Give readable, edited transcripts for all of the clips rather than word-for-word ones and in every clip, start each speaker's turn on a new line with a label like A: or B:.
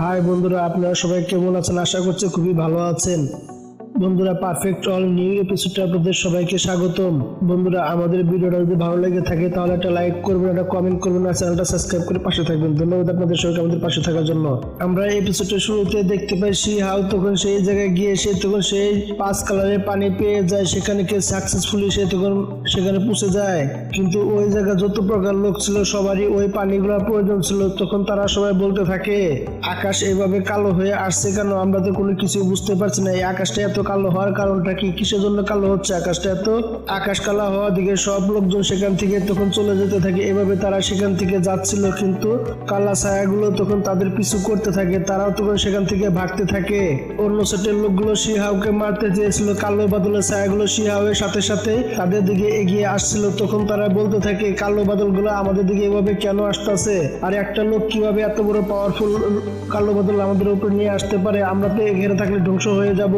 A: High বন্ধুরা, আপনারা সবাই কেমন আছেন? আশা করছি খুবই ভালো আছেন। বন্ধুরা, পারফেক্ট অল নিউ এপিসোডে আপনাদের সবাইকে স্বাগতম। বন্ধুরা, আমাদের ভিডিওটা যদি ভালো লেগে থাকে তাহলে একটা লাইক করবেন, একটা কমেন্ট করবেন আর চ্যানেলটা সাবস্ক্রাইব করে পাশে থাকবেন। ধন্যবাদ আপনাদের সবাইকে আমাদের পাশে থাকার জন্য। আমরা এপিসোডের শুরুতে দেখতে পাই শিহাও তখন সেই জায়গায় গিয়ে তখন সেই 5 কালারের পানি পেয়ে যায়। সেখানে কে সাকসেসফুলি সে তখন সেখানে পৌঁছে যায়। কিন্তু ওই জায়গা যত প্রকার লোক ছিল সবারই ওই পানিগুলোর প্রয়োজন ছিল। তখন তারা সবাই বলতে থাকে, আকাশ এভাবে কালো হয়ে আসছে কেন? আমরা তো কোনো কিছু বুঝতে পারছি না। এই আকাশটা এত কালো হওয়ার কারণটা কি? কিসের জন্য কালো হচ্ছে আকাশটা? এত আকাশ কালো হওয়ার দিকে সব লোকজন সেখান থেকে তখন চলে যেতে থাকে। এভাবে তারা সেখান থেকে যাচ্ছিল, কিন্তু কালা ছায়াগুলো তখন তাদের পিছু করতে থাকে। তারাও তখন সেখান থেকে ভাগতে থাকে। অন্য সেটের লোকগুলো শিহাওকে মারতে চেয়েছিল। কালো বাদলের ছায়াগুলো শিহাওয়ের সাথে সাথে তাদের দিকে এগিয়ে আসছিল। তখন তারা বলতে থাকে, কালো বাদলগুলো আমাদের দিকে এভাবে কেন আসতেছে? আর একটা লোক কিভাবে এত বড় পাওয়ারফুল কালো বাদল আমাদের উপর নিয়ে আসতে পারে? আমরা তো এখানে থাকলে ধ্বংস হয়ে যাব।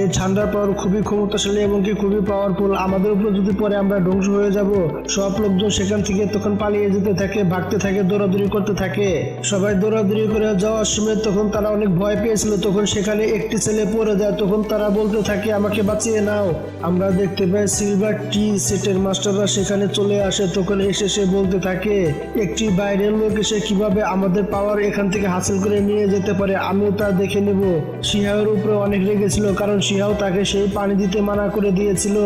A: এই ঠান্ডার পাওয়ার খুবই ক্ষমতাশালী এবং কি খুবই পাওয়ারফুল। আমাদের উপর যদি পরে আমরা ধ্বংস হয়ে যাব। সব লোকজন সেখান থেকে তখন পালিয়ে যেতে থাকে, ভাগতে থাকে, দৌড়াদৌড়ি করতে থাকে। সবাই দৌড়াদৌড়ি করে যাওয়ার সময় তখন তারা অনেক ভয় পেয়েছিল। তখন সেখানে একটি ছেলে পড়ে যায়। তখন তারা বলতে থাকে, আমাকে বাঁচিয়ে নাও। আমরা দেখতে পাই সিলভার টি সেটের মাস্টাররা সেখানে চলে আসে। তখন এসে সে বলতে থাকে, একটি বাইরের লোক এসে কিভাবে আমাদের পাওয়ার এখান থেকে হাসিল করে নিয়ে যেতে পারে আমিও তা দেখে নেব। শিহাওয়ের উপরে অনেক রেগেছিল, কারণ শিহাও তাকে সেই পানি দিতে মানা করে দিয়েছিল।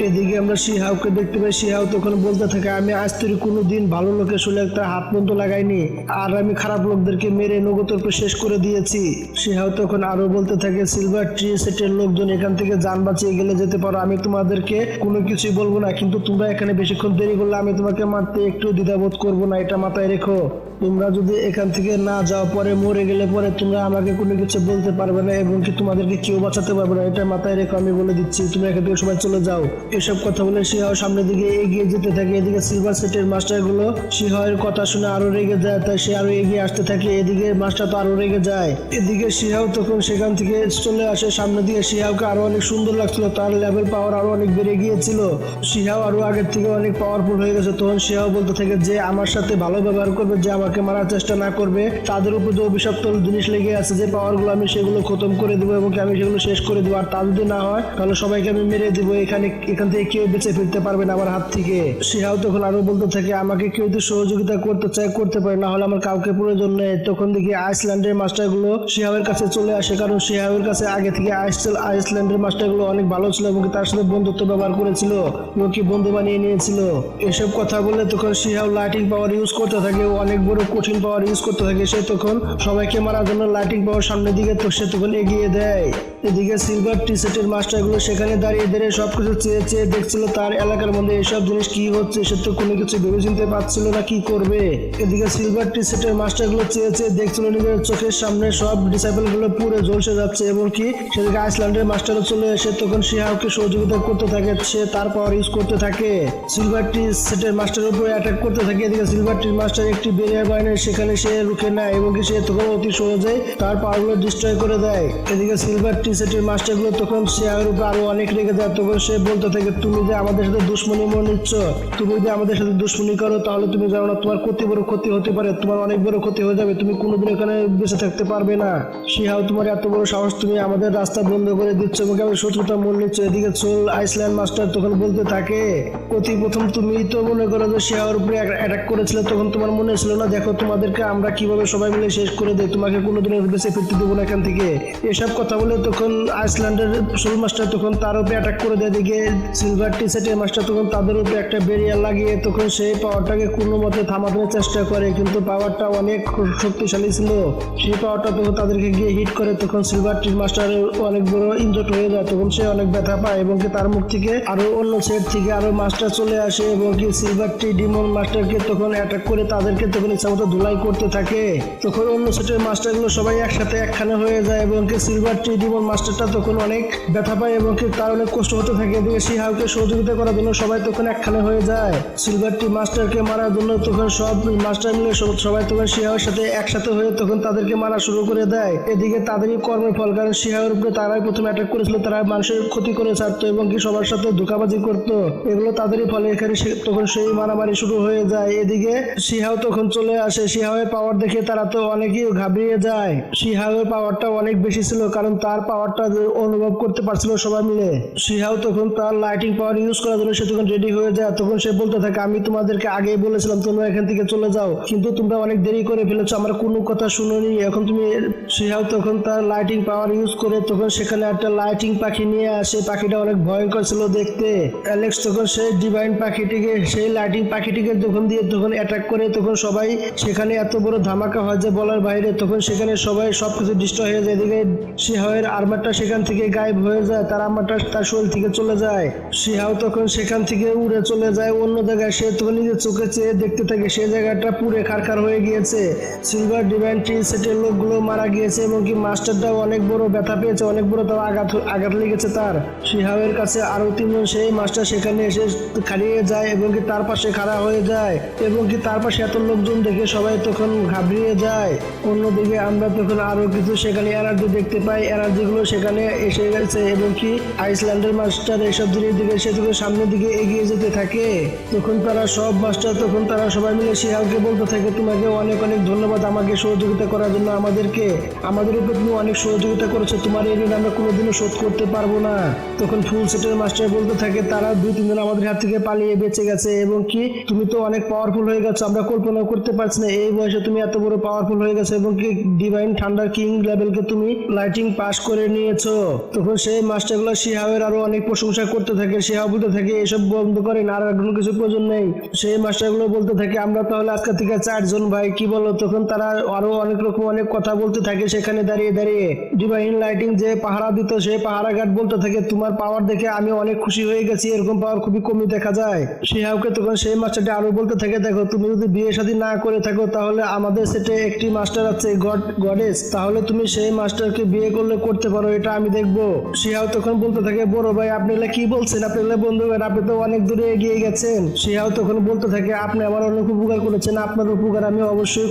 A: এদিকে আমরা শিহাওকে দেখতে পাই। শিহাও তখন বলতে থাকে, আমি আজ থেকে কোনোদিন ভালো লোকের শুলে একটা হাত পর্যন্ত লাগাইনি, আর আমি খারাপ লোকদেরকে মেরে নগতর্প শেষ করে দিয়েছি। শিহাও তখন আরো বলতে থাকে, সিলভার ট্রি সেটের লোকজন এখান থেকে যান বাঁচিয়ে গেলে যেতে পারো, আমি তোমাদেরকে কোনো কিছুই বলবো না, কিন্তু তোমরা এখানে বেশিক্ষণ দেরি করলে আমি তোমাকে মারতে একটু দ্বিধাবোধ করবো না, এটা মাথায় রেখো। তোমরা যদি এখান থেকে না যাও, পরে মরে গেলে পরে তোমরা আমাকে কোনো কিছু বলতে পারবে না এবং কি তোমাদেরকে কেউ বাঁচাতে পারবে না, এটা মাথায় রেখো, আমি বলে দিচ্ছি। তুমি এখান থেকে সবাই চলে যাও। এসব কথা বলে শিহাও সামনের দিকে এগিয়ে যেতে থাকে। এদিকে সিলভার সেটের মাস্টার গুলো শিহাওয়ের কথা শুনে আরো রেগে যায়, তাই সে আরো এগিয়ে আসতে থাকে। এদিকে মাস্টার তো আরো রেগে যায়। এদিকে শিহাও তখন সেখান থেকে চলে আসে সামনের দিকে। শিহাওকে আরো অনেক সুন্দর লাগছিল, তার লেভেল পাওয়ার আরো অনেক বেড়ে গিয়েছিল। শিহাও আরো আগের থেকে অনেক পাওয়ারফুল হয়ে গেছে। তখন শিহাও বলতে থাকে, যে আমার সাথে ভালো ব্যবহার করবে, যে আমাকে মারার চেষ্টা না করবে, তাদের উপর যে অভিশপ্ত জিনিস লেগে আছে, যে পাওয়ার গুলো আমি সেগুলো খতম করে দেবো এবং আমি সেগুলো শেষ করে দেবো। আর তা যদি না হয় তাহলে সবাইকে আমি মেরে দেবো। এখান থেকে কেউ বেঁচে ফিরতে পারবে না আমার হাত থেকে। শিহাও তখন আরো বলতে থাকে, আমাকে কেউ যদি সহযোগিতা করতে চায় করতে পারে, না হলে আমার কাউকে প্রয়োজন নেই। তখন দেখি আইসল্যান্ডের মাস্টার গুলো শিহাওয়ের কাছে চলে আসে, কারণ শিহাওয়ের কাছে আগে থেকে আইসল্যান্ডের মাস্টার গুলো অনেক ভালো ছিল এবং তার সাথে বন্ধুত্ব ব্যবহার করেছিল এবং কি বন্ধু বানিয়ে নিয়েছিল। এসব কথা বলে তখন শিহাও লাইটিং পাওয়ার ইউজ করতে থাকে, অনেক বড় কঠিন পাওয়ার ইউজ করতে থাকে। সে তখন সবাইকে মারার জন্য লাইটিং পাওয়ার সামনের দিকে সে তখন এগিয়ে দেয়। এদিকে সিলভার টি সেটের মাস্টার গুলো সেখানে দাঁড়িয়ে দাঁড়িয়ে সবকিছু চেয়ে চেয়ে দেখছিল তার এলাকার মধ্যে এসব জিনিস কি হচ্ছে। সে তো কোনো কিছু ভেবে চিনতে পারছিল না কি করবে। এদিকে সিলভার টি সেটের মাস্টার গুলো চেয়ে চেয়ে দেখছিল নিজের চোখের সামনে সব ডিসাইপল গুলো পুরো ঝলসে যাচ্ছে এবং কি সেদিকে আইসল্যান্ডের মাস্টারও চলে এসে তখন শিহাওকে সহযোগিতা করতে থাকে। সে তার পাওয়ার ইউজ করতে থাকে, সিলভার টি সেটের মাস্টারের উপরে অ্যাটাক করতে থাকে। এদিকে সিলভার টি মাস্টার একটি বেরিয়ার বানায়, সেখানে সে রুখে নেয় এবং কি সে তখন অতি সহজেই তার পাওয়ারগুলো ডিস্ট্রয় করে দেয়। এদিকে সিলভার টি সেটের মাস্টারগুলো তখন শিহাওয়ের উপর আরো অনেক রেগে যায়। তখন সে বলতে থাকে, তুমি যে আমাদের সাথে দুশ্মনী মনে নিচ্ছ, তুমি যদি আমাদের সাথে দুশ্মনী করো তাহলে তুমি জানো না তোমার কত বড় ক্ষতি হতে পারে, তোমার অনেক বড় ক্ষতি হয়ে যাবে, তুমি কোনোদিন এখানে বেঁচে থাকতে পারবে না। শিহাও, তোমার এত বড় সাহস, তুমি আমাদের রাস্তা বন্ধ করে দিচ্ছ এবং আমাদের শত্রুতা মনে নিচ্ছ। এদিকে সোল আইসল্যান্ড মাস্টার তখন বলতে থাকে, অতি প্রথম তুমি তো মনে করো যে শিহাওয়ের উপরে অ্যাটাক করেছিল, তখন তোমার মনে ছিল না, দেখো তোমাদেরকে আমরা কিভাবে সবাই মিলে শেষ করে দেয়, তোমাকে কোনোদিনের বেঁচে ফিরতে দেবো না এখান থেকে। এসব কথা বলে তখন আইসল্যান্ডের সোল মাস্টার তখন তার উপরে অ্যাটাক করে দেয়। দিকে সিলভার টি সেটের মাস্টার তখন তাদের উপরে একটা ব্যারিয়ার লাগিয়ে তখন সেই পাওয়ারটাকে কোনো মতে থামানোর চেষ্টা করে, কিন্তু পাওয়ারটা অনেক শক্তিশালী ছিল। সেই পাওয়ারটা তখন তাদেরকে গিয়ে হিট করে। তখন সিলভার টি মাস্টারের অনেক বড় ইনজোর্ড হয়ে যায়। তখন সে অনেক ব্যথা পায় এবং কি তার মুখ থেকে আরো অন্য সেট থেকে আরো মাস্টার চলে আসে এবং কি সিলভার টি ডিমন মাস্টারকে তখন অ্যাটাক করে তাদেরকে তখন ইচ্ছামতো ধুলাই করতে থাকে। তখন অন্য সেটের মাস্টারগুলো সবাই একসাথে একখানে হয়ে যায় এবং কি সিলভার টি ডিমন মাস্টারটা তখন অনেক ব্যথা পায় এবং কি তার অনেক কষ্ট হতে থাকে। এদিকে শিহাওকে সহযোগিতা করার জন্য সবাই তখন একখানে হয়ে যায়। সিলভার টি মাস্টারকে মারার জন্য তখন সব মাস্টার মিলে সবাই তখন শিহাওর সাথে একসাথে হয়ে তখন তাদেরকে মারা শুরু করে দেয়। এদিকে তাদেরই কর্মের ফল, কারণ শিহাওর উপরে তারাই প্রথম অ্যাটাক করেছিল, তারা মানুষের ক্ষতি করে ছাড়তো এবং কি সবার সাথে ধোঁকাবাজি করতো, এগুলো তাদেরই ফলে এখানে তখন সেই মারামারি শুরু হয়ে যায়। এদিকে শিহাও তখন চলে চলে আসে। শিহাবের পাওয়ার দেখে তারা তো অনেকেই ঘাবড়িয়ে যায়। শিহাবের পাওয়ারটা অনেক বেশি ছিল, কারণ তার পাওয়ারটা অনুভব করতে পারছিল সবাই মিলে। শিহাব তখন তার লাইটিং পাওয়ার ইউজ করার জন্য সে তখন রেডি হয়ে যায়। তখন সে বলতে থাকে, আমি তোমাদেরকে আগেই বলেছিলাম তোমরা এখান থেকে চলে যাও, কিন্তু তোমরা অনেক দেরি করে ফেলেছো, আমার কোনো কথা শুনোনি, এখন তুমি। শিহাব তখন তার লাইটিং পাওয়ার ইউজ করে তখন সেখানে একটা লাইটিং পাখি নিয়ে আসে। পাখিটা অনেক ভয়ঙ্কর ছিল দেখতে। অ্যালেক্স তখন সেই ডিভাইন পাখিটিকে, সেই লাইটিং পাখিটিকে যখন দিয়ে তখন অ্যাটাক করে, তখন সবাই সেখানে এত বড় ধামাকা হয় যে বলার বাইরে। তখন সেখানে সবাই সবকিছু ডিস্ট্রয় হয়ে যায়। এদিকে শিহাবের আর্মারটা সেখান থেকে গায়েব হয়ে যায়, তার আর্মারটা তার শরীর থেকে চলে যায়। শিহাব তখন সেখান থেকে উড়ে চলে যায় অন্য জায়গায়। সে তখন নিজের চোখে চেয়ে দেখতে থাকে সেই জায়গাটা পুড়ে খারখার হয়ে গিয়েছে। সিলভার ডিভাইন টি সেটের লোকগুলো মারা গিয়েছে এবং কি মাস্টারটাও অনেক বড় ব্যথা পেয়েছে, অনেক বড় তার আঘাত লেগেছে তার। শিহাবের কাছে আরো তিনজন সেই মাস্টার সেখানে এসে খাড়িয়ে যায় এবং কি তার পাশে খাড়া হয়ে যায় এবং কি তার পাশে এত লোকজন দেখে সবাই তখন ঘাবড়িয়ে যায়। অন্যদিকে আমরা তখন আরো কিছু সেখানে এনার্জি দেখতে পাই। এনার্জিগুলো সেখানে এসে গেছে এবং কি আইসল্যান্ডের মাস্টার এসব দিনের দিকে সে তখন সামনের দিকে এগিয়ে যেতে থাকে। তখন তারা সব মাস্টার তখন তারা সবাই মিলে শিহাবকে বলতে থাকে, তোমাকে অনেক অনেক ধন্যবাদ আমাকে সহযোগিতা করার জন্য। আমাদের উপর তুমি অনেক সহযোগিতা করেছো, তোমার এই ঋণ আমরা কোনোদিনও শোধ করতে পারবো না। তখন ফুল সেটের মাস্টার বলতে থাকে, তারা 2-3 জন আমাদের হাত থেকে পালিয়ে বেঁচে গেছে এবং কি তুমি তো অনেক পাওয়ারফুল হয়ে গেছো, আমরা কল্পনা করতে পারছি না এই বয়সে তুমি এত বড় পাওয়ারফুল হয়ে গেছো এবং কি ডিভাইন থান্ডার কিং লেভেলকে তুমি লাইটিং পাস করে নিয়েছো। তখন সেই মাস্টারগুলো শিহাবের আরো অনেক প্রশংসা করতে থাকে। শিহাব বলতে থাকে, এসব বন্ধ করেন, আর কোনো কিছু প্রয়োজন নেই। সেই মাস্টারগুলো বলতে থাকে, আমরা তাহলে আজকে থেকে 4 জন ভাই, কি বলো? তখন তারা আরো অনেক রকম অনেক কথা বলতে থাকে সেখানে দাঁড়িয়ে দাঁড়িয়ে। ডিভাইন লাইটিং যে পাহারা দিত সেই পাহারা গার্ড বলতে থাকে, তোমার পাওয়ার দেখে আমি অনেক খুশি হয়ে গেছি, এরকম পাওয়ার খুবই কমই দেখা যায়। শিহাবকে তখন সেই মাস্টারটি আরো বলতে থাকে, দেখো তুমি যদি বিয়ে শাদী না করে থাকো তাহলে আমাদের সেটে একটি মাস্টার আছে গডেস, তাহলে তুমি সেই মাস্টারকে বিয়ে করতে পারো, এটা আমি দেখবো। শিহাব তখন বলতে থাকে, বড় ভাই আপনি এগুলা কি বলছেন? আপনি এগুলা বন্ধু করেন, আপনি তো অনেক দূরে এগিয়ে গেছেন। শিহাব তখন বলতে থাকে, আপনি আমার অনেক উপকার করেছেন, আপনার উপকার আমি অবশ্যই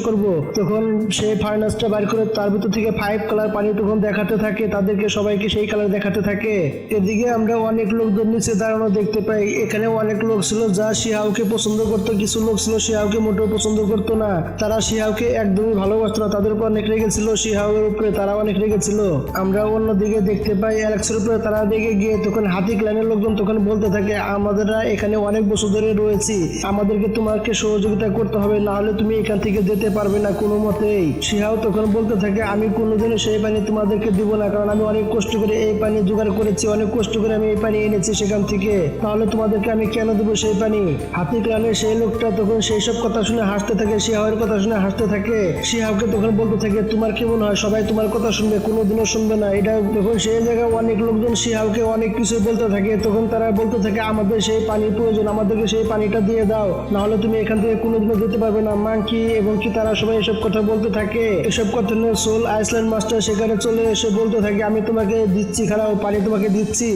A: করব। তখন সেই ফার্নাসটা বাইর করে তার ভিতর থেকে 5 কালার পানি তখন দেখাতে থাকে, তাদেরকে সবাইকে সেই কালার দেখাতে থাকে। এদিকে আমরা অনেক লোকজন নিচে দাঁড়ানো দেখতে পাই। এখানে অনেক লোক ছিল যা শিহাবকে পছন্দ করতো, কিছু লোক ছিল শিহাবকে মোটেও পছন্দ করতো না। তারা শিহাবকে একদমই ভালোবাসতো না, তাদের উপর অনেক রেগেছিল, শিহাবের উপরে তারা অনেক রেগেছিল। আমরা অন্যদিকে দেখতে পাই অ্যালেক্সের উপরে তারা রেগে গিয়ে তখন হাতি ক্লানের লোকজন তখন বলতে থাকে, আমাদেররা এখানে অনেক বছর ধরে রয়েছি, আমাদেরকে তোমাকে সহযোগিতা করতে হবে, না হলে তুমি এখান থেকে যেতে পারবে না কোনো মতেই। শিহাব তখন বলতে থাকে, আমি কোনোদিনও সেই পানি তোমাদেরকে দিব না, কারণ আমি অনেক কষ্ট করে এই পানি জোগাড় করেছি, অনেক কষ্ট করে আমি এই পানি এনেছি সেখান থেকে, তাহলে তোমাদেরকে আমি কেন দেবো সেই পানি? হাতি ক্লানের সেই লোকটা তখন সেই সব কথা শুনে হাসতে থাকে, শিহাবের কথা শুনে হাসতে থাকে। শিহাবকে তখন বলতে থাকে, তোমার কি মনে হয় সবাই তোমার কথা শুনবে? কোনোদিনও শুনবে না। এটা তখন সেই জায়গায় অনেক লোকজন শিহাবকে অনেক কিছু বলতে থাকে। তখন তারা বলতে থাকে, আমাদের সেই পানির প্রয়োজন, আমাদেরকে সেই পানিটা দিয়ে দাও, না হলে তুমি এখান থেকে কোনোদিনও যেতে পারবে না। মাঙ্কি এবং কি তারা সবাই এসব কথা বলতে থাকে। এসব কথা নিয়ে সোল আইসল্যান্ড মাস্টার সেখানে চলে এসে বলতে থাকে, আমি তোমাকে দিচ্ছি, খারাপ পানি তোমাকে দিচ্ছি।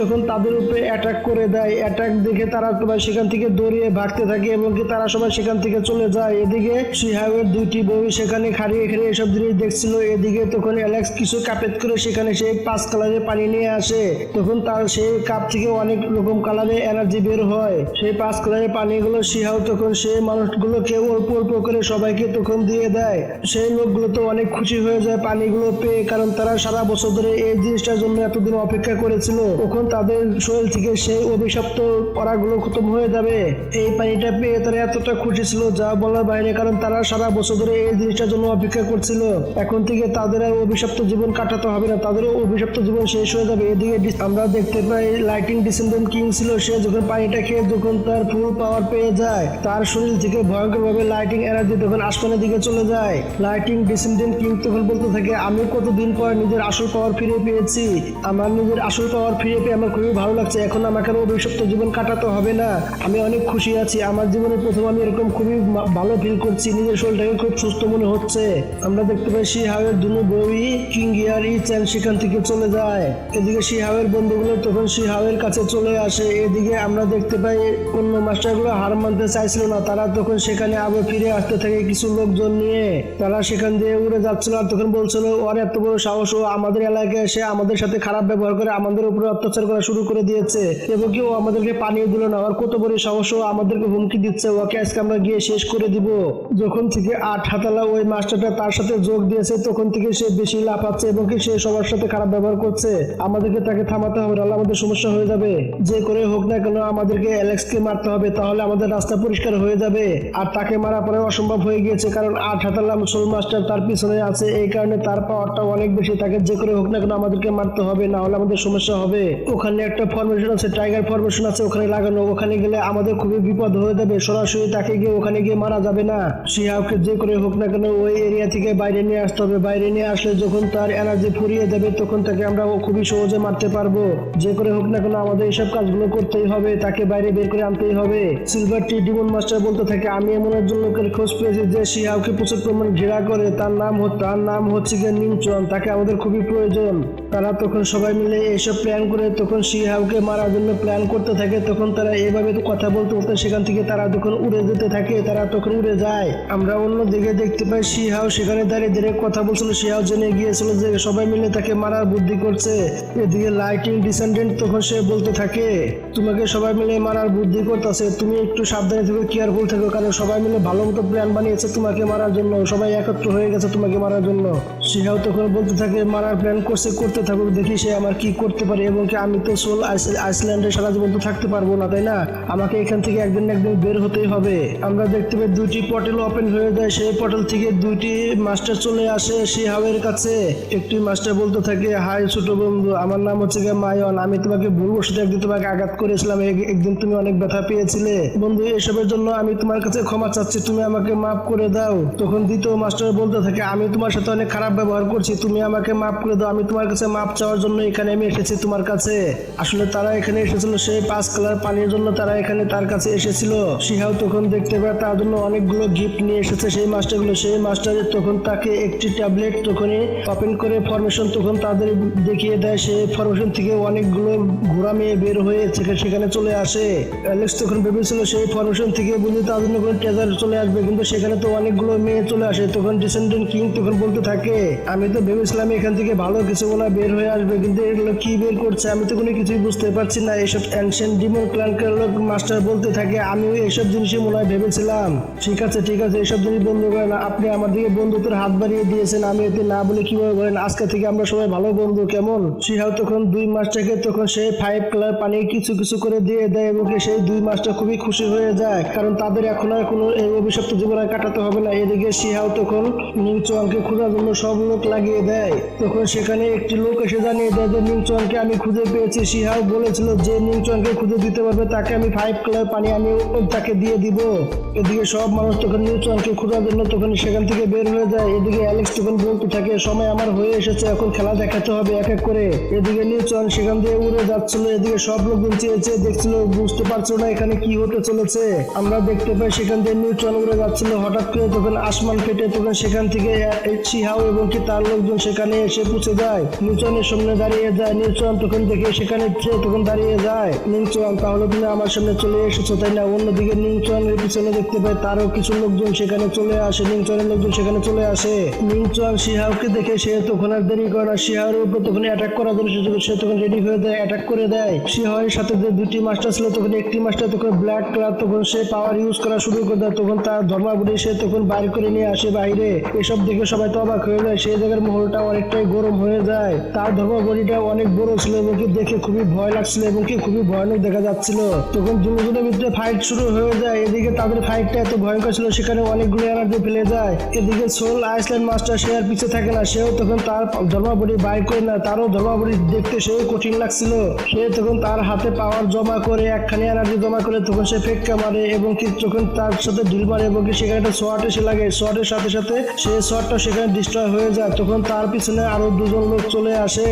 A: তখন তাদের উপরে অ্যাটাক করে দেয়। অ্যাটাক দেখে তারা তোমার সেখান থেকে দৌড়িয়ে ভাগতে থাকে এবং কি তারা সবাই সেখান থেকে চলে যায়। এদিকে শিহাবের 2টি বউ সেখানে খাড়িয়ে এসব জিনিস দেখছিল। এদিকে তখন অ্যালেক্স কিছু কাপেত করে সেখানে সেই 5 কালারের পানি নিয়ে আসে। তখন তার সেই কাপ থেকে অনেক রকম কালারের এনার্জি বের হয়। সেই 5 কালারের পানিগুলো শিহাব তখন সেই মানুষগুলোকে অল্প অল্প করে সবাইকে তখন দিয়ে দেয়। সেই লোকগুলো তো অনেক খুশি হয়ে যায় পানিগুলো পেয়ে, কারণ তারা সারা বছর ধরে এই জিনিসটার জন্য এতদিন অপেক্ষা করেছিল। তখন তাদের শরীর থেকে সেই অভিশপ্ত পরাগুলো খতম হয়ে যাবে। এই পানিটা পেয়ে তারা এতটা খুশি ছিল যা বলার বাইরে, কারণ তারা সারা বছর ধরে এই জিনিসটার জন্য অপেক্ষা করছিল। এখন থেকে তাদের আর অভিশপ্ত জীবন কাটাতে হবে না, তাদেরও অভিশপ্ত জীবন শেষ হয়ে যাবে। এদিকে আমরা দেখতে পাই লাইটিং ডিসেন্ডেন্ট কিং ছিল, সে যখন পানিটা খেয়ে যখন তার ফুল পাওয়ার পেয়ে যায়, তার শরীর থেকে ভয়ঙ্কর ভাবে লাইটিং এনার্জি তখন আসমানের দিকে চলে যায়। লাইটিং ডিসেন্ডেন্ট কিং তখন বলতে থাকে, আমি কতদিন পর নিজের আসল পাওয়ার ফিরে পেয়েছি, আমার নিজের আসল পাওয়ার ফিরে পেয়ে আমার খুবই ভালো লাগছে। এখন আমাকে আর অভিশপ্ত জীবন কাটাতে হবে না, আমি অনেক খুশি আছি। আমার জীবনে প্রথম আমি এরকম খুবই ভালো ফিল করছি, নিজের শরীরটাকে খুব সুস্থ মনে হচ্ছে। আমরা দেখতে পাই শিহাবের দুনো বই কিং ইয়ার ইচ্যান সেখান থেকে চলে যায়। এদিকে শিহাবের বন্ধুগুলো তখন শিহাবের কাছে চলে আসে। এদিকে আমরা দেখতে পাই অন্য মাস্টারগুলো হার মানতে চাইছিল না, তারা তখন সেখানে আবার ফিরে আসতে থাকে কিছু লোকজন নিয়ে। তারা সেখান দিয়ে উড়ে যাচ্ছিল আর তখন বলছিল, ওর এত বড় সাহস, ও আমাদের এলাকায় এসে আমাদের সাথে খারাপ ব্যবহার করে আমাদের উপরে অত্যাচার করা শুরু করে দিয়েছে এবং কি ও আমাদেরকে পানিয়ে দিল না, ওর কত বড় সাহস, ও আমাদেরকে হুমকি দিচ্ছে, ওকে আজকে আজকে আমরা গিয়ে শেষ করে দিব। যখন থেকে 8 হাতালা ওই মাস্টারটা তার সাথে যোগ দিয়েছে তখন থেকে সে বেশি লাফাচ্ছে এবং কি সে সবার সাথে খারাপ ব্যবহার করছে। আমাদেরকে তাকে থামাতে হবে, নাহলে আমাদের সমস্যা হয়ে যাবে। যে করে হোক না কেন আমাদেরকে অ্যালেক্সকে মারতে হবে, তাহলে আমাদের রাস্তা পরিষ্কার হয়ে যাবে। আর তাকে মারা পরে অসম্ভব হয়ে গিয়েছে, কারণ 8 হাতালা সোল মাস্টার তার পিছনে আছে, এই কারণে তার পাওয়ারটা অনেক বেশি। তাকে যে করে হোক না কেন আমাদেরকে মারতে হবে, না হলে আমাদের সমস্যা হবে। ওখানে একটা ফরমেশন আছে, টাইগার ফরমেশন আছে ওখানে লাগানো, ওখানে গেলে আমাদের খুবই বিপদ হয়ে যাবে। সরাসরি তাকে গিয়ে ওখানে গিয়ে মারা যাবে না। শিহাবকে যে করে হোক না কেন ওই এরিয়া থেকে বাইরে নিয়ে আসতে হবে। বাইরে নিয়ে আসলে যখন তার এনার্জি ফুরিয়ে যাবে তখন তাকে আমরা খুবই সহজে মারতে পারবো। যে করে হোক না কেন আমাদের এইসব কাজগুলো করতেই হবে, তাকে বাইরে বের করে আনতেই হবে। সিলভার টি ডিমন মাস্টার বলতে থাকে, আমি এমন একজন লোকের খোঁজ পেয়েছি যে শিহাবকে প্রচুর পরিমাণ ঘেরা করে। তার নাম হচ্ছে গিয়ে নিংচন, তাকে আমাদের খুবই প্রয়োজন। তারা তখন সবাই মিলে এইসব প্ল্যান করে তখন শিহাবকে মারার জন্য প্ল্যান করতে থাকে। তখন তারা এভাবে কথা বলতে বলতে সেখান থেকে তারা তখন উড়ে যেতে থাকে, তারা তখন উড়ে যায়। আমরা অন্যদিকে দেখতে পাই শিহাও সেখানে দাঁড়িয়ে দাঁড়িয়ে কথা বলছিল। শিহাও জেনে গিয়েছিল যে সবাই মিলে তাকে মারার বুদ্ধি করছে। এদিকে লাইটিং ডিসেন্ডেন্ট তখন সে বলতে থাকে, তোমাকে সবাই মিলে মারার বুদ্ধি করতেছে, তুমি একটু সাবধানে থেকো, কেয়ারফুল থেকো, কারণ সবাই মিলে ভালো মতো প্ল্যান বানিয়েছে তোমাকে মারার জন্য, সবাই একত্র হয়ে গেছে তোমাকে মারার জন্য। শিহাও তখন বলতে থাকে, মারার প্ল্যান করতে থাকুক, দেখি সে আমার কি করতে পারে। এবং কি আমি তো সোল আইসল্যান্ডে সারা জীবন তো থাকতে পারবো না, তাই না? আমাকে এখান থেকে একদিন না একদিন বের হতেই হবে। আমরা দেখতে পাই 2টি পোর্টাল ওপেন হয়ে যায়। সেই পোর্টাল থেকে 2টি মাস্টার চলে আসে শিহাবের কাছে। একটি মাস্টার বলতে থাকে, হাই ছোট বন্ধু, আমার নাম হচ্ছে মায়ন, আমি তোমাকে ভুলবশত একদিন তোমাকে আঘাত করেছিলাম, একদিন তুমি অনেক ব্যথা পেয়েছিলে বন্ধু, এসবের জন্য আমি তোমার কাছে ক্ষমা চাচ্ছি, তুমি আমাকে মাফ করে দাও। তখন দ্বিতীয় মাস্টার বলতে থাকে, আমি তোমার সাথে অনেক খারাপ ব্যবহার করছি, তুমি আমাকে মাফ করে দাও, আমি তোমার কাছে মাফ চাওয়ার জন্য এখানে আমি এসেছি তোমার কাছে। আসলে তারা এখানে এসেছিল সেই 5 কালার পানির জন্য, তারা এখানে তার কাছে এসেছিল। শিহাও তখন দেখতে পায় তার জন্য অনেকগুলো গিফট নিয়ে এসেছে সেই মাস্টারগুলো। সেই মাস্টারের তখন তাকে একটি ট্যাবলেট তখনই ওপেন করে ফরমেশন তখন তাদের দেখিয়ে দেয়। সেই ফরমেশন থেকে অনেকগুলো ঘোড়া মেয়ে বের হয়ে সেখানে চলে আসে। অ্যালেক্স তখন ভেবেছিল সেই ফরমেশন থেকে বুঝে তার জন্য কোনো ট্রেজার চলে আসবে, কিন্তু সেখানে তো অনেকগুলো মেয়ে চলে আসে। তখন ডিসেন্ডেন্ট কিং তখন বলতে থাকে, আমি তো ভেবেছিলাম এখান থেকে ভালো কিছু ওনা বের হয়ে আসবে, কিন্তু এগুলো কি বের করছে আমি তো কোনো কিছুই বুঝতে পারছি না। এইসব অ্যানশিয়েন্ট ডিমন ক্ল্যানকের লোক মাস্টার বলতে থাকে, আমিও এইসব জিনিসই মনে হয় ভেবেছিলাম। ঠিক আছে এইসব জিনিস বন্ধ করেন, আপনি আমার দিকে বন্ধুত্বের হাত বাড়িয়ে দিয়েছেন, আমি এতে না বলে কিভাবে বলেন, আজকে থেকে আমরা সবাই ভালো বন্ধু, কেমন? শিহাও তখন 2 মাস্টারকে তখন সেই 5 কালার পানি কিছু করে দিয়ে দেয় এবং সেই 2 মাস্টার খুবই খুশি হয়ে যায়, কারণ তাদের এখন আর কোনো এই অভিশপ্ত জীবন আর কাটাতে হবে না। এদিকে শিহাও তখন নিংচোয়াংকে খোঁজার জন্য সব লোক লাগিয়ে দেয়। তখন সেখানে একটি লোক এসে জানিয়ে দেয় যে নিংচোয়াংকে আমি খুঁজে পেয়েছি। শিহাও বলেছিল যে নিংচোয়াংকে খুঁজে দিতে পারবে তাকে আমি 5 কালার পানি আমি তাকে দিয়ে দিব। এদিকে সব মানুষ তখন নিংচোয়াংকে খোঁজার জন্য তখন সেখান থেকে বের হয়ে যায়। এদিকে অ্যালেক্স তখন বলতে থাকে, সময় আমার হয়ে এসেছে, এখন খেলা দেখাতে হবে এক এক করে। এদিকে নিংচোয়াং সেখান দিয়ে উড়ে যাচ্ছিল। এদিকে সব লোকজন চেয়েছে দেখছিল, বুঝতে পারছিল না এখানে কি হতে চলেছে। আমরা দেখতে পাই সেখান থেকে নিংচোয়াং উড়ে যাচ্ছিল, হঠাৎ করে তখন আসমান ফেটে তখন সেখান থেকে শিহাও এবং কি তার লোকজন সেখানে এসে পৌঁছে যায়। নিংচোয়াংয়ের সামনে দাঁড়িয়ে যায়। নিংচোয়াং তখন দেখে সেখানে তখন দাঁড়িয়ে যায়, নিংচোয়াং তাহলে তুমি আমার সামনে চলে এসেছো তাই না? অন্যদিকে নিংচোয়াংয়ের পিছনে দেখতে পাই তারও কিছু লোকজন সেখানে চলে আসে। নিংচোয়াংয়ের লোকজন সেখানে চলে আসে। নিংচোয়াং শিহাওকে দেখে সে তখন আর দেরি করে না, শিহাওয়ের উপর তখন অ্যাটাক করার জন্য সে তখন রেডি হয়ে যায়, অ্যাটাক করে দেয়। শিহাওয়ের সাথে যে 2টি মাস্টার ছিল তখন একটি মাস্টার তখন ব্ল্যাক কালার তখন সে পাওয়ার ইউজ করা শুরু করে দেয়। তখন তার ধর্মাবলী সে তখন বাইর করে নিয়ে আসে বাইরে। এসব দেখে সবাই তো অবাক হয়ে যায়। সেই জায়গার মহলটা অনেকটাই গরম হয়ে যায়। তার ধর্মাবলীটা অনেক বড় ছিল এবং কি দেখে খুবই ভয় লাগছিল এবং কি খুবই ভয়ানক দেখা যাচ্ছিল। তখন দুজনের ভিতরে ফাইট শুরু হয়ে যায়। এদিকে তাদের ফাইটটা এত ভয়ঙ্কর ছিল সেখানে অনেকগুলো এনার্জি ফেলে যায়। এদিকে সোল আইসল্যান্ড মাস্টার সে আর পিছিয়ে থাকে না, সেও তখন তার ধর্মাবলী বাইর করে না। তারও ধর্মাবলী দেখতে সেও কঠিন লাগছিল। সে তখন তার হাতে পাওয়ার জমা করে একখানি এনার্জি জমা করে তখন সে ফেক্কা মারে এবং কি তখন তার সাথে ঢিল মারে এবং কি সেখানে একটা শর্ট এসে লাগে। শর্টের সাথে সাথে সে শর্টটা সেখানে ডিস্ট্রয় হয়ে যায়। তখন তার পিছনে আরো 2জন লোক চলে আসে।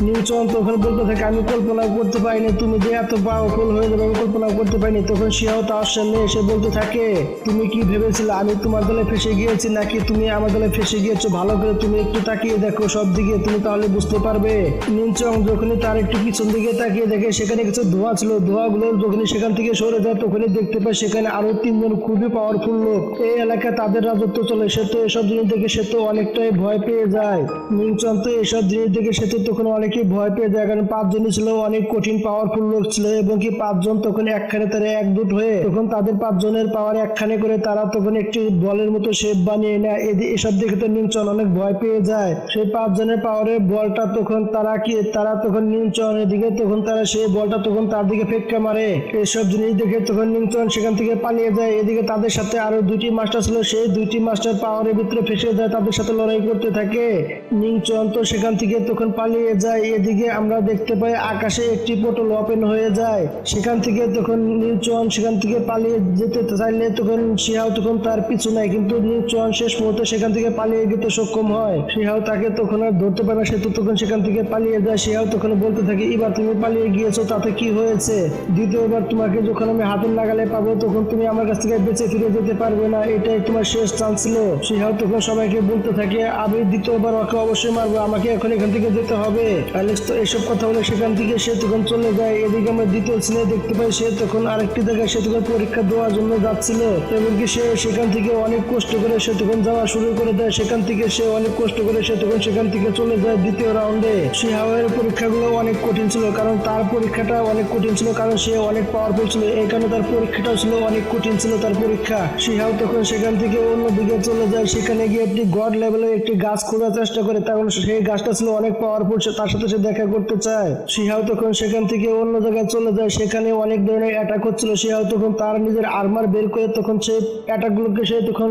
A: নিংচোয়াং তখন বলতে থাকে, আমি কল্পনা করতে পারিনি তুমি যে এত পাওয়ারফুল হয়ে যাবে, আমি কল্পনা করতে পারিনি। তখন শিহাও তার সামনে এসে বলতে থাকে, তুমি কি ভেবেছিলে আমি তোমার দলে ফেসে গিয়েছি নাকি তুমি আমার দলে ফেসে গিয়েছো? ভালো করে তুমি একটু তাকিয়ে দেখো সব দিকে, তুমি তাহলে বুঝতে পারবে। নিংচোয়াং যখনই তার একটু পিছন দিকে তাকিয়ে দেখে সেখানে কিছু ধোঁয়া ছিল, ধোঁয়াগুলো যখনই সেখান থেকে সরে যায় তখনই দেখতে পায় সেখানে আরো 3জন খুবই পাওয়ারফুল লোক। এই এলাকায় তাদের রাজত্ব চলে। সে তো এসব জিনিস দেখে সে তো অনেকটাই ভয় পেয়ে যায়। নিংচোয়াং তো এসব জিনিস দেখে দেখে সে তো তখন অনেকেই ভয় পেয়ে যায়, কারণ 5 জনই ছিল অনেক কঠিন পাওয়ারফুল লোক ছিল এবং কি 5 জন তখন একখানে তারা একজোট হয়ে তখন তাদের 5 জনের পাওয়ার একখানে করে তারা তখন একটি বলের মতো শেপ বানিয়ে নেয়। এসব দেখে তো নিউটন অনেক ভয় পেয়ে যায়। সেই 5 জনের পাওয়ারের বলটা তখন তারা তখন নিউটনের দিকে তখন তারা সেই বলটা তখন তার দিকে ফেক্কা মারে। এইসব জিনিস দেখে তখন নিউটন সেখান থেকে পালিয়ে যায়। এদিকে তাদের সাথে আরো 2টি মাস্টার ছিল, সেই 2টি মাস্টার পাওয়ারের ভিতরে ফেসে যায়, তাদের সাথে লড়াই করতে থাকে। নিউটন তো সেখান থেকে তখন পালিয়ে যায়। এদিকে আমরা দেখতে পাই আকাশে একটি পোর্টাল ওপেন হয়ে যায়। সেখান থেকে তখন নিউটন সেখান থেকে পালিয়ে যেতে চাইলে তখন শিহাও তখন তার পিছু নেয়, কিন্তু নিউটন শেষ মুহূর্তে সেখান থেকে পালিয়ে যেতে সক্ষম হয়। শিহাও তাকে তখন আর ধরতে পারে না, সে তো তখন সেখান থেকে পালিয়ে যায়। শিহাও তখন বলতে থাকে, এবার তুমি পালিয়ে গিয়েছো তাতে কি হয়েছে, দ্বিতীয়বার তোমাকে যখন আমি হাতের নাগালে পাবো তখন তুমি আমার কাছ থেকে বেঁচে ফিরে যেতে পারবে না, এটাই তোমার শেষ চান্স ছিল। শিহাও তখন সবাইকে বলতে থাকে, আমি দ্বিতীয়বার ওকে অবশ্যই মারবো, আমাকে এখন এখান থেকে যেতে হবে। অ্যালেক্স তো এসব কথা বলে সেখান থেকে সে তখন চলে যায়। এদিকে আমরা দ্বিতীয় ছেলে দেখতে পাই, সে তখন আরেকটি জায়গায় সে তখন পরীক্ষা দেওয়ার জন্য যাচ্ছিল এবং কি সে সেখান থেকে অনেক কষ্ট করে সে তখন যাওয়া শুরু করে দেয়। সেখান থেকে সে অনেক কষ্ট করে সে তখন সেখান থেকে চলে যায় দ্বিতীয় রাউন্ডে। শিহাওয়ের পরীক্ষাগুলো অনেক কঠিন ছিল, কারণ তার পরীক্ষাটা অনেক কঠিন ছিল, কারণ সে অনেক পাওয়ারফুল ছিল, এই কারণে তার পরীক্ষাটাও ছিল অনেক কঠিন ছিল তার পরীক্ষা। শিহাও তখন সেখান থেকে অন্যদিকে চলে যায়, সেখানে গিয়ে একটি গড লেভেলের একটি গাছ খোঁজার চেষ্টা করে, কারণ সেই গাছটা ছিল অনেক পাওয়ারফুল, তার সাথে সে দেখা করতে চায়। শিহাও তখন সেখান থেকে অন্য জায়গায় চলে যায়, সেখানে অনেক ধরনের অ্যাটাক হচ্ছিল। শিহাও তখন তার নিজের আর্মার বের করে তখন সেই অ্যাটাকগুলোকে সে তখন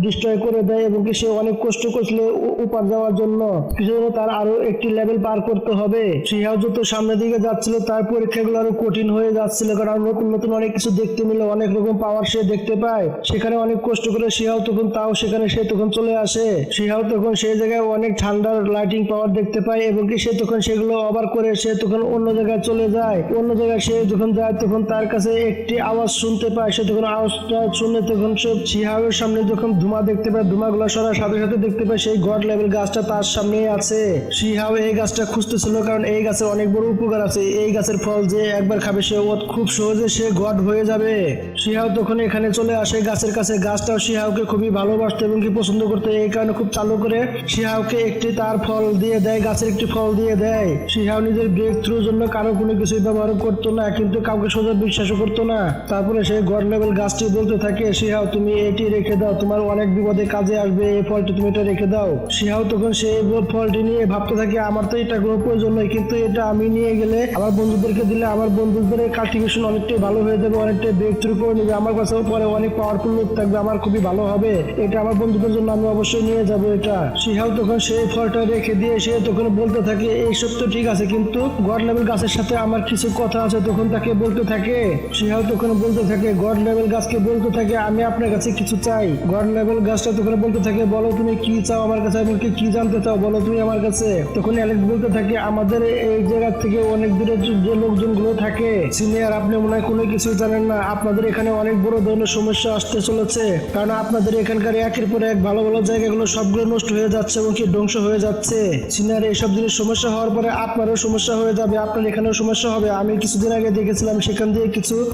A: ডিস্ট্রয় করে দেয় এবং কি সে অনেক কষ্ট করছিল উপর যাওয়ার জন্য, কিছু তার আরো একটি লেভেল পার করতে হবে। শিহাও যত সামনের দিকে যাচ্ছিল তার পরীক্ষাগুলো আরো কঠিন হয়ে যাচ্ছিল, কারণ নতুন নতুন অনেক কিছু দেখতে মিলে, অনেক রকম পাওয়ার সে দেখতে পায়। সেখানে অনেক কষ্ট করে শিহাও তখন সেখানে সে তখন চলে আসে। শিহাও তখন সেই জায়গায় অনেক ঠান্ডার লাইটিং পাওয়ার দেখতে পায় এবং কি সে তখন সেগুলো অবার করে সে তখন অন্য জায়গায় চলে যায়। অন্য জায়গায় সে যখন যায় তখন তার কাছে একটি আওয়াজ শুনতে পায়। সে তখন আওয়াজটা শুনে তখন সে শিহাওয়ের সামনে যখন ধোঁয়া দেখতে পায়, ধোঁয়াগুলো সরার সাথে সাথে দেখতে পায় সেই গড লেভেল গাছটা তার সামনেই আছে। শিহাও এই গাছটা খুঁজতেছিল, কারণ এই গাছের অনেক বড় উপকার আছে। এই গাছের ফল যে একবার খাবে সে খুব সহজে সে গড হয়ে যাবে। শিহাও তখন এখানে চলে আসে গাছের কাছে। গাছটাও শিহাওকে খুবই ভালোবাসতো এবং কি পছন্দ করতো, এই কারণে খুব চালু করে শিহাওকে একটি তার ফল দিয়ে দেয়, গাছের একটি ফল দিয়ে দেয়। শিহাও নিজের ব্রেক থ্রুর জন্য কারো কোনো কিছু ব্যবহার করতো না, কিন্তু কাউকে সোজা বিশ্বাসও করতো না। তারপরে সেই গড লেভেল গাছটি বলতে থাকে, শিহাও তুমি এটি রেখে দাও, তোমার অনেক বিপদে কাজে আসবে, এই ফলটি তুমি এটা রেখে দাও। শিহাও তখন সেই ফলটি নিয়ে ভাবতে থাকে, আমার তো এটা কোনো প্রয়োজন নয়, কিন্তু এটা আমি নিয়ে গেলে আমার বন্ধুদেরকে দিলে আমার বন্ধুদের কাল্টিভেশন অনেকটাই ভালো হয়ে যাবে, অনেকটাই ব্রেক থ্রু করে নেবে, আমার কাছেও পরে অনেক পাওয়ারফুল লোক থাকবে, আমার খুবই ভালো হবে, এটা আমার বন্ধুদের জন্য আমি অবশ্যই নিয়ে যাবো এটা। শিহাও তখন সেই ফলটা রেখে দিয়ে সে তখন বলতে থাকে, এই সব তো ঠিক আছে, কিন্তু গড লেভেল গাছের সাথে আমার কিছু কথা আছে। তখন তাকে বলতে থাকে, শিহাও তখন বলতে থাকে, গড লেভেল গাছকে বলতে থাকে, আমি আপনার কাছে কিছু চাই। গড লেভেল গাছটা তখন বলতে থাকে, বলো তুমি কি চাও আমার কাছে, এমনকি কি জানতে চাও বলো তুমি আমার কাছে। তখন অ্যালেক্স বলতে থাকে, আমাদের এই জায়গা থেকে অনেক দূরে যে লোকজনগুলো থাকে সিনিয়র, আপনি মনে হয় কোনো কিছু জানেন না, আপনাদের এখানে অনেক বড় ধরনের সমস্যা আসতে চলেছে, কারণ আপনাদের এখানকার একের পর এক ভালো ভালো জায়গাগুলো সবগুলো নষ্ট হয়ে যাচ্ছে এবং কি ধ্বংস হয়ে যাচ্ছে। সিনিয়র, এইসব জিনিস সমস্যা হওয়ার পরে আপনারও সমস্যা হয়ে যাবে, আপনার এখানেও সমস্যা হবে। আমি কিছুদিন আগে দেখেছিলাম সেখান দিয়ে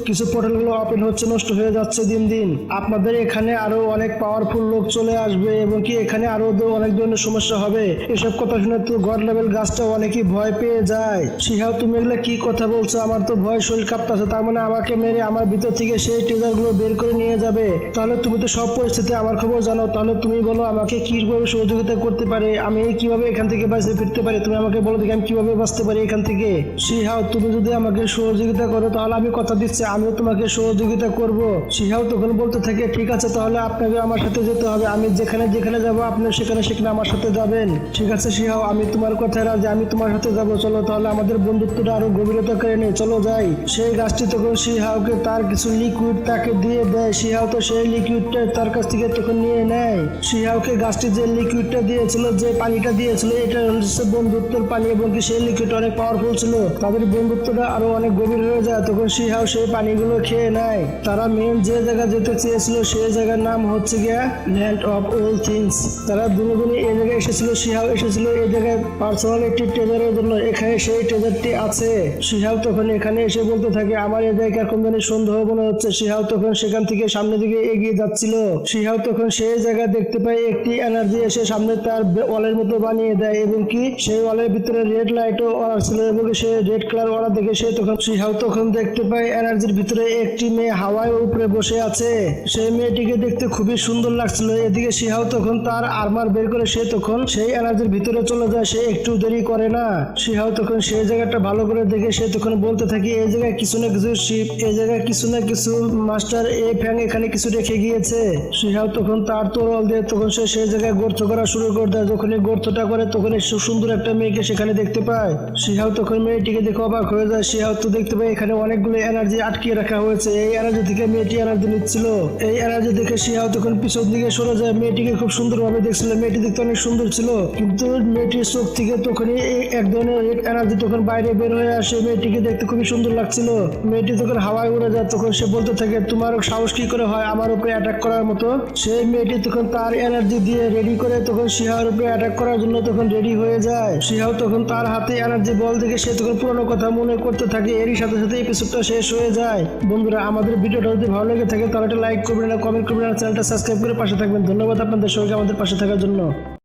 A: কিছু পোর্টালগুলো ওপেন হচ্ছে, নষ্ট হয়ে যাচ্ছে দিন দিন। আপনাদের এখানে আরো অনেক পাওয়ারফুল লোক চলে আসবে এবং কি এখানে আরো অনেক ধরনের সমস্যা হবে। এসব কথা শুনে তো গড লেভেল গাছটা অনেকই ভয় পেয়ে যায়। শিহাও তুমি এগুলা কি কথা বলছো, আমার তো ভয় শরীর কাঁপতাছে, তার মানে আমাকে মেরে আমার ভিতর থেকে সেই ট্রেজার গুলো বের করে নিয়ে যাবে। তাহলে তুমি তো সব পরিস্থিতি আমার খবর জানো, তাহলে তুমি বলো আমাকে কিভাবে সহযোগিতা করতে পারে, আমি কিভাবে এখান থেকে বাঁচতে ফিরতে পারি, তুমি আমাকে বলো দেখি আমি কিভাবে বাঁচতে পারি এখান থেকে। শিহাও তুমি যদি আমাকে সহযোগিতা করো তাহলে আমি কথা দিচ্ছি আমিও তোমাকে সহযোগিতা করব। শিহাও তখন বলতে থাকে, ঠিক আছে তাহলে আপনাকে আমার সাথে যেতে হবে, আমি যেখানে যেখানে যাবো আপনি সেখানে সেখানে আমার সাথে যাবেন। ঠিক আছে শিহাও, আমি তোমার কথায় রাজি, আমি তোমার সাথে যাবো, চলো তাহলে আমাদের বন্ধুত্বটা আরো গভীরতা করে নেই, চলো যাই। সেই গাছটি তখন শিহাওকে তার কিছু লিকুইড তাকে দিয়ে দেয়। শিহাও তো সেই লিকুইডটা তার কাছ থেকে তখন নিয়ে নেয়। শিহাওকে গাছটি যে লিকুইডটা দিয়েছিল, যে পানিটা দিয়েছিল, এটা হচ্ছে বন্ধুত্বের পানি এবং কি সেই লিকুইড অনেক পাওয়ারফুল ছিল, তাদের বন্ধুত্বটা আরো অনেক গভীর হয়ে যায়। তখন শিহাও সেই পানিগুলো খেয়ে নেয়। তারা মেন যে জায়গা যেতে চেয়েছিল সেই জায়গার নাম হচ্ছে গিয়া ল্যান্ড অফ অল থিংস। তারা দুজনে এই জায়গায় এসেছিল, শিহাও এসেছিল এই জায়গায় পার্সোনাল একটি ট্রেজারের জন্য, এখানে সেই ট্রেজারটি আছে। শিহাও তখন এখানে এসে বলতে থাকে, আমার এই জায়গা কোন জানি সন্দেহ মনে হচ্ছে। শিহাও তখন সেখান থেকে সামনের দিকে এগিয়ে যাচ্ছিল। শিহাও তখন সেই জায়গা দেখতে পায় একটি এনার্জি এসে সামনে তার ওয়ালের মতো বানিয়ে দেয় এবং কি সেই ওয়ালের ভিতরে রেড লাইটও অরা ছিল এবং সে রেড কালার ওরা দেখে সে তখন শিহাও তখন দেখতে পায় এনার্জির ভিতরে একটি মেয়ে হাওয়ায় উপরে বসে আছে। সেই মেয়েটিকে দেখতে খুবই সুন্দর লাগছিল। এদিকে শিহাও তখন তার আর্মার বের করে সে তখন সেই এনার্জির ভিতরে চলে যায়, সে একটু দেরি করে না। শিহাও তখন সেই জায়গাটা ভালো করে দেখে সে তখন বলতে থাকে এই জায়গায় কিছু না কিছু শিপ, এই জায়গায় কিছু না কিছু মাস্টার এ ফ্যাং এখানে কিছু রেখে গিয়েছে। শিহাও তখন তার তরল দিয়ে তখন সে সেই জায়গায় গর্ত করা শুরু করে দেয়। যখন এই গর্তটা করে তখন সুন্দর একটা মেয়েকে সেখানে দেখতে পায়। শিহাও তখন মেয়েটিকে দেখে অবাক হয়ে যায়। শিহাও তো দেখতে পায় এখানে অনেকগুলো এনার্জি আটকিয়ে রাখা হয়েছে। এই এনার্জি থেকে মেয়েটি এনার্জি নিচ্ছিল। এই এনার্জি দেখে শিহাও তখন পিছন দিকে সরে যায়। মেয়েটিকে খুব সুন্দরভাবে দেখছিল। মেয়েটি দেখতে অনেক সুন্দর ছিল, কিন্তু মেয়েটির চোখ থেকে তখনই এক ধরনের রেড এনার্জি তখন বাইরে বের হয়ে আসে। মেয়েটিকে দেখতে খুবই সুন্দর লাগছিল। মেয়েটি তখন হাওয়ায় উড়ে যায়। তখন সে বলতে থাকে তোমার সাহস কি করে হয় আমার উপরে অ্যাটাক করার মতো। সেই মেয়েটি তখন তার এনার্জি দিয়ে রেডি করে তখন শিহাওর উপরে অ্যাটাক করার জন্য তখন রেডি হয়ে যায়। শিহাও তখন তার হাতে এনার্জি বল দেখে সে তখন পুরোনো কথা মনে করতে থাকে। এরই সাথে সাথে এপিসোডটা শেষ হয়ে যায়। বন্ধুরা আমাদের ভিডিওটা যদি ভালো লেগে থাকে তাহলে একটা লাইক করবেন, কমেন্ট করবেন আর চ্যানেলটা সাবস্ক্রাইব করে পাশে থাকবেন। ধন্যবাদ আপনাদের সবাইকে আমাদের পাশে থাকার জন্য।